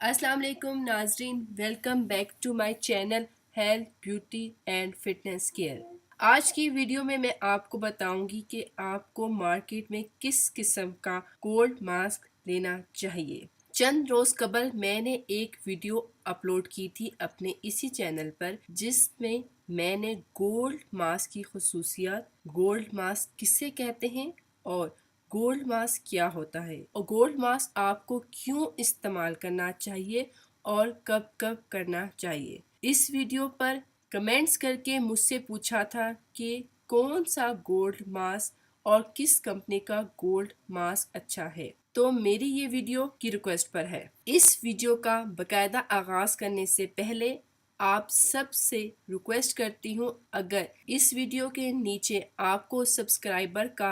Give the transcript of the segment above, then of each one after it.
अस्सलाम वालेकुम नाजरीन, welcome back to my channel health beauty and fitness care. आज की वीडियो में मैं आपको बताऊंगी कि आपको मार्केट में किस किस्म का गोल्ड मास्क लेना चाहिए। चंद रोज कबल मैंने एक वीडियो अपलोड की थी अपने इसी चैनल पर, जिसमें मैंने गोल्ड मास्क की खुसूसियात, गोल्ड मास्क किसे कहते हैं और गोल्ड मास्क क्या होता है और गोल्ड मास्क आपको क्यों इस्तेमाल करना चाहिए और कब कब करना चाहिए। इस वीडियो पर कमेंट्स करके मुझसे पूछा था कि कौन सा गोल्ड मास्क और किस कंपनी का गोल्ड मास्क अच्छा है, तो मेरी ये वीडियो की रिक्वेस्ट पर है। इस वीडियो का बकायदा आगाज करने से पहले आप सबसे रिक्वेस्ट करती हूँ, अगर इस वीडियो के नीचे आपको सब्सक्राइबर का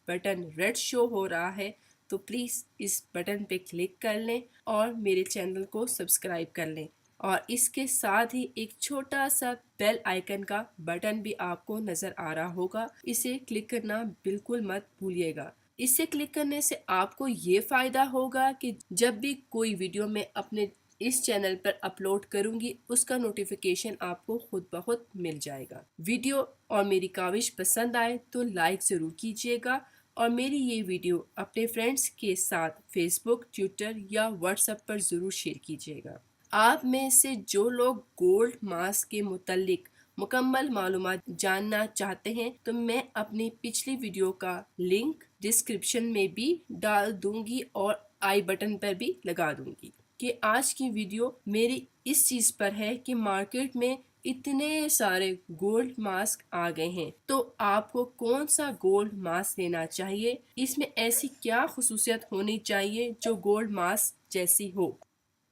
बटन रेड शो हो रहा है तो प्लीज़ इस बटन पे क्लिक कर लें और मेरे चैनल को सब्सक्राइब कर लें, और इसके साथ ही एक छोटा सा बेल आइकन का बटन भी आपको नज़र आ रहा होगा, इसे क्लिक करना बिल्कुल मत भूलिएगा। इसे क्लिक करने से आपको ये फ़ायदा होगा कि जब भी कोई वीडियो मैं अपने इस चैनल पर अपलोड करूंगी उसका नोटिफिकेशन आपको खुद ब खुद मिल जाएगा। वीडियो और मेरी काविश पसंद आए तो लाइक ज़रूर कीजिएगा और मेरी ये वीडियो अपने फ्रेंड्स के साथ फेसबुक, ट्विटर या व्हाट्सएप पर ज़रूर शेयर कीजिएगा। आप में से जो लोग गोल्ड मास्क के मुतल्लिक मुकम्मल मालूमात जानना चाहते हैं तो मैं अपनी पिछली वीडियो का लिंक डिस्क्रिप्शन में भी डाल दूंगी और आई बटन पर भी लगा दूंगी कि आज की वीडियो मेरी इस चीज़ पर है कि मार्केट में इतने सारे गोल्ड मास्क आ गए हैं, तो आपको कौन सा गोल्ड मास्क लेना चाहिए, इसमें ऐसी क्या खुसूसियत होनी चाहिए जो गोल्ड मास्क जैसी हो।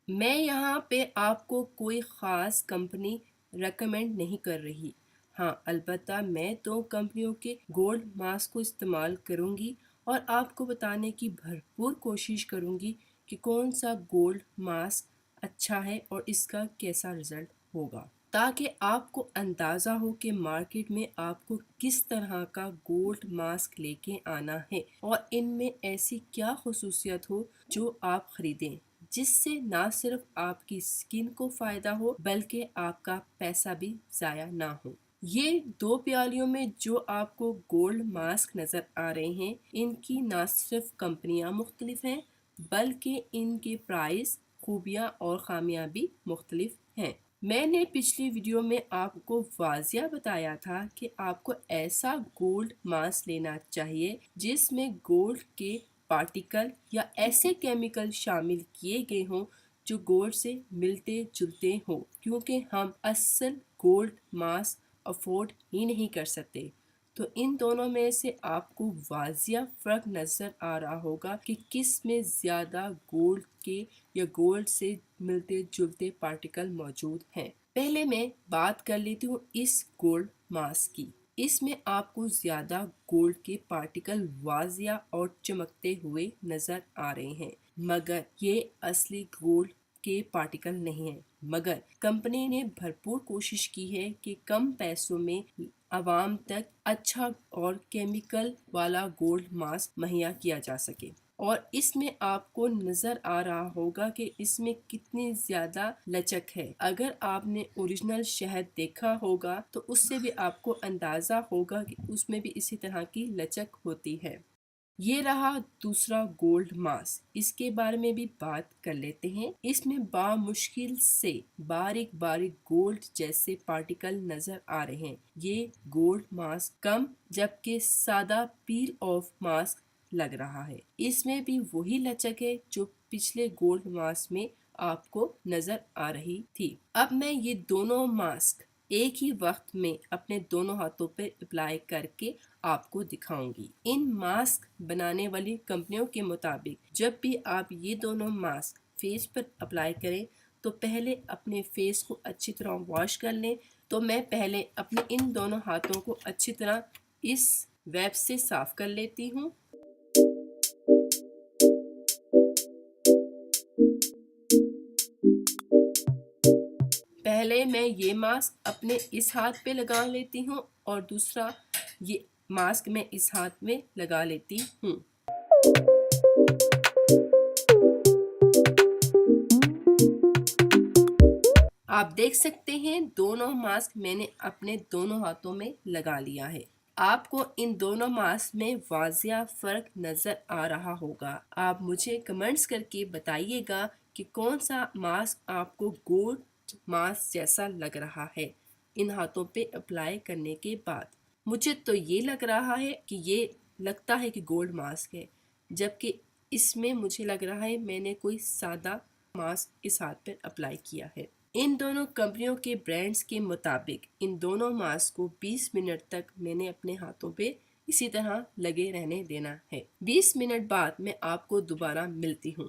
मैं यहाँ पे आपको कोई ख़ास कंपनी रेकमेंड नहीं कर रही। हाँ, अलबत्ता मैं 2 कंपनियों के गोल्ड मास्क को इस्तेमाल करूँगी और आपको बताने की भरपूर कोशिश करूँगी कि कौन सा गोल्ड मास्क अच्छा है और इसका कैसा रिज़ल्ट होगा, ताकि आपको अंदाज़ा हो कि मार्केट में आपको किस तरह का गोल्ड मास्क लेके आना है और इनमें ऐसी क्या खुसूसियत हो जो आप ख़रीदें, जिससे ना सिर्फ आपकी स्किन को फायदा हो बल्कि आपका पैसा भी ज़ाया ना हो। ये 2 प्यालियों में जो आपको गोल्ड मास्क नज़र आ रहे हैं, इनकी ना सिर्फ कंपनियां मुख्तलिफ हैं बल्कि इनके प्राइस, खूबियां और खामियां भी मुख्तलिफ हैं। मैंने पिछली वीडियो में आपको वाजिया बताया था कि आपको ऐसा गोल्ड मास्क लेना चाहिए जिसमें गोल्ड के पार्टिकल या ऐसे केमिकल शामिल किए गए हों जो गोल्ड से मिलते जुलते हों, क्योंकि हम असल गोल्ड मास्क अफोर्ड ही नहीं कर सकते। तो इन दोनों में से आपको वाजिया फ़र्क नज़र आ रहा होगा कि किस में ज़्यादा गोल्ड के या गोल्ड से मिलते जुलते पार्टिकल मौजूद हैं। पहले मैं बात कर लेती हूँ इस गोल्ड मास्क की। इसमें आपको ज़्यादा गोल्ड के पार्टिकल वाजिया और चमकते हुए नज़र आ रहे हैं, मगर ये असली गोल्ड के पार्टिकल नहीं है। मगर कंपनी ने भरपूर कोशिश की है कि कम पैसों में आवाम तक अच्छा और केमिकल वाला गोल्ड मास्क मुहैया किया जा सके, और इसमें आपको नज़र आ रहा होगा कि इसमें कितनी ज़्यादा लचक है। अगर आपने ओरिजिनल शहद देखा होगा तो उससे भी आपको अंदाज़ा होगा कि उसमें भी इसी तरह की लचक होती है। ये रहा दूसरा गोल्ड मास्क, इसके बारे में भी बात कर लेते हैं। इसमें बामुश्किल से बारीक बारीक गोल्ड जैसे पार्टिकल नजर आ रहे हैं। ये गोल्ड मास्क कम जबकि सादा पील ऑफ मास्क लग रहा है। इसमें भी वही लचक है जो पिछले गोल्ड मास्क में आपको नजर आ रही थी। अब मैं ये दोनों मास्क एक ही वक्त में अपने दोनों हाथों पर अप्लाई करके आपको दिखाऊंगी। इन मास्क बनाने वाली कंपनियों के मुताबिक जब भी आप ये दोनों मास्क फेस पर अप्लाई करें तो पहले अपने फेस को अच्छी तरह वॉश कर लें। तो मैं पहले अपने इन दोनों हाथों को अच्छी तरह इस वेब से साफ कर लेती हूँ। पहले मैं ये मास्क अपने इस हाथ पे लगा लेती हूँ और दूसरा ये मास्क मैं इस हाथ में लगा लेती हूँ। آپ دیکھ سکتے ہیں دونوں ماسک میں نے اپنے دونوں ہاتھوں میں لگا لیا ہے۔ آپ کو ان دونوں ماسک میں واضح فرق نظر آ رہا ہوگا۔ آپ مجھے کمنٹس کر کے بتائیے گا کہ کون سا ماسک آپ کو گولڈ ماسک جیسا لگ رہا ہے ان ہاتھوں پہ اپلائی کرنے کے بعد۔ مجھے تو یہ لگ رہا ہے کہ یہ لگتا ہے کہ گولڈ ماسک ہے، جبکہ اس میں مجھے لگ رہا ہے میں نے کوئی سادہ ماسک اس ہاتھ پر اپلائی کیا ہے۔ ان دونوں کمپنیوں کے برانڈز کے مطابق ان دونوں ماسک کو 20 منٹ تک میں نے اپنے ہاتھوں پہ اسی طرح لگے رہنے دینا ہے۔ 20 منٹ بعد میں آپ کو دوبارہ ملتی ہوں۔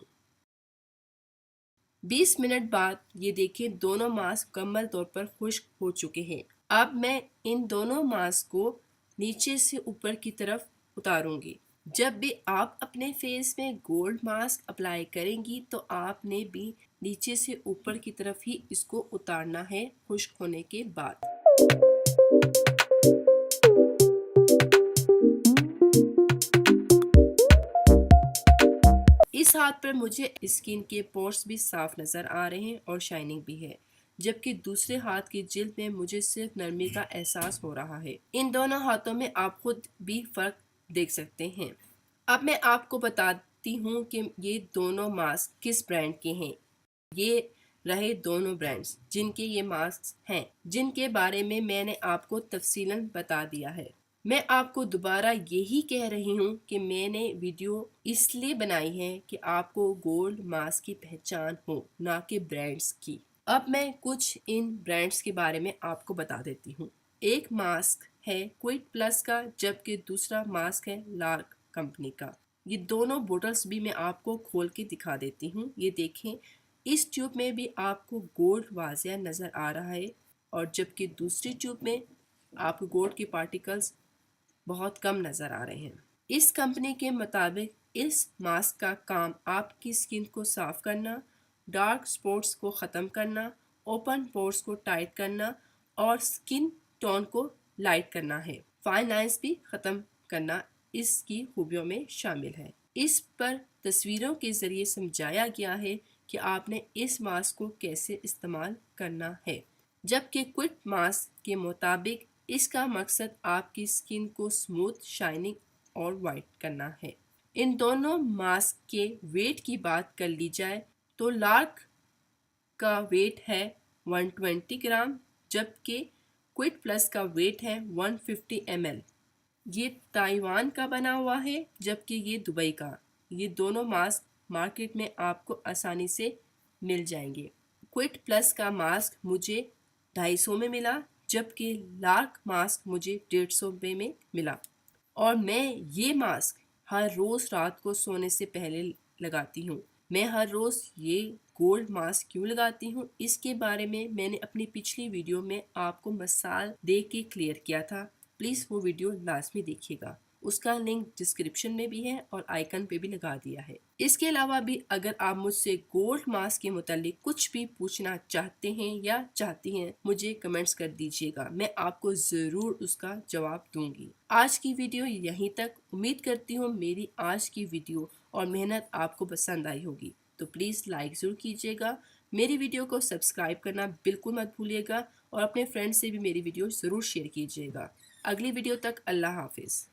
20 منٹ بعد یہ دیکھیں دونوں ماسک مکمل طور پر خشک ہو چکے ہیں۔ اب میں ان دونوں ماسک کو نیچے سے اوپر کی طرف اتاروں گی۔ جب بھی آپ اپنے فیس میں گولڈ ماسک اپلائی کریں گی تو آپ نے بھی نیچے سے اوپر کی طرف ہی اس کو اتارنا ہے خشک ہونے کے بعد۔ اس ہاتھ پر مجھے اسکن کے پورس بھی صاف نظر آ رہے ہیں اور شائننگ بھی ہے، جبکہ دوسرے ہاتھ کی جلد میں مجھے صرف نرمی کا احساس ہو رہا ہے۔ ان دونوں ہاتھوں میں آپ خود بھی فرق دیکھ سکتے ہیں۔ اب میں آپ کو بتاتی ہوں کہ یہ دونوں ماسک کس برانڈ کے ہیں۔ یہ رہے دونوں برانڈز جن کے یہ ماسک ہیں، جن کے بارے میں نے آپ کو تفصیلاً بتا دیا ہے۔ میں آپ کو دوبارہ یہی کہہ رہی ہوں کہ میں نے ویڈیو اس لیے بنائی ہے کہ آپ کو گولڈ ماسک کی پہچان ہو، نہ کہ برانڈز کی۔ اب میں کچھ ان برانڈز کے بارے میں آپ کو بتا دیتی ہوں۔ ایک ماسک ہے کوئٹ پلس کا، جبکہ دوسرا ماسک ہے لارک کمپنی کا۔ یہ دونوں بوٹلز بھی میں آپ کو کھول کے دکھا دیتی ہوں۔ یہ دیکھیں، اس ٹیوب میں بھی آپ کو گولڈ واضح نظر آ رہا ہے، اور جبکہ دوسری ٹیوب میں آپ کو گولڈ کے پارٹیکلز بہت کم نظر آ رہے ہیں۔ اس کمپنی کے مطابق اس ماسک کا کام آپ کی اسکن کو صاف کرنا، ڈارک سپاٹس کو ختم کرنا، اوپن پورس کو ٹائٹ کرنا اور اسکن ٹون کو لائٹ کرنا ہے۔ فائن لائنز بھی ختم کرنا اس کی خوبیوں میں شامل ہے۔ اس پر تصویروں کے ذریعے سمجھایا گیا ہے کہ آپ نے اس ماسک کو کیسے استعمال کرنا ہے، جبکہ کوئٹ ماسک کے مطابق اس کا مقصد آپ کی اسکن کو اسموتھ، شائننگ اور وائٹ کرنا ہے۔ ان دونوں ماسک کے ویٹ کی بات کر لی جائے تو لارک کا ویٹ ہے 120 گرام، جبکہ کوئٹ پلس کا ویٹ ہے 150 ml۔ یہ تائیوان کا بنا ہوا ہے، جبکہ یہ دبئی کا۔ یہ دونوں ماسک مارکیٹ میں آپ کو آسانی سے مل جائیں گے۔ کوئٹ پلس کا ماسک مجھے 250 میں ملا، جبکہ لارک ماسک مجھے 150 میں ملا، اور میں یہ ماسک ہر روز رات کو سونے سے پہلے لگاتی ہوں۔ میں ہر روز یہ گولڈ ماسک کیوں لگاتی ہوں، اس کے بارے میں نے اپنی پچھلی ویڈیو میں آپ کو مثال دے کے کلیئر کیا تھا۔ پلیز وہ ویڈیو لازمی دیکھیے گا، اس کا لنک ڈسکرپشن میں بھی ہے اور آئیکن پہ بھی لگا دیا ہے۔ اس کے علاوہ بھی اگر آپ مجھ سے گولڈ ماسک کے متعلق کچھ بھی پوچھنا چاہتے ہیں یا چاہتی ہیں، مجھے کمنٹس کر دیجیے گا، میں آپ کو ضرور اس کا جواب دوں گی۔ آج کی ویڈیو یہیں تک۔ امید کرتی ہوں میری آج کی ویڈیو اور محنت آپ کو پسند آئی ہوگی، تو پلیز لائک ضرور کیجیے گا۔ میری ویڈیو کو سبسکرائب کرنا بالکل مت بھولیے گا، اور اپنے فرینڈ سے بھی میری ویڈیو ضرور شیئر کیجیے گا۔ اگلی ویڈیو تک اللہ حافظ۔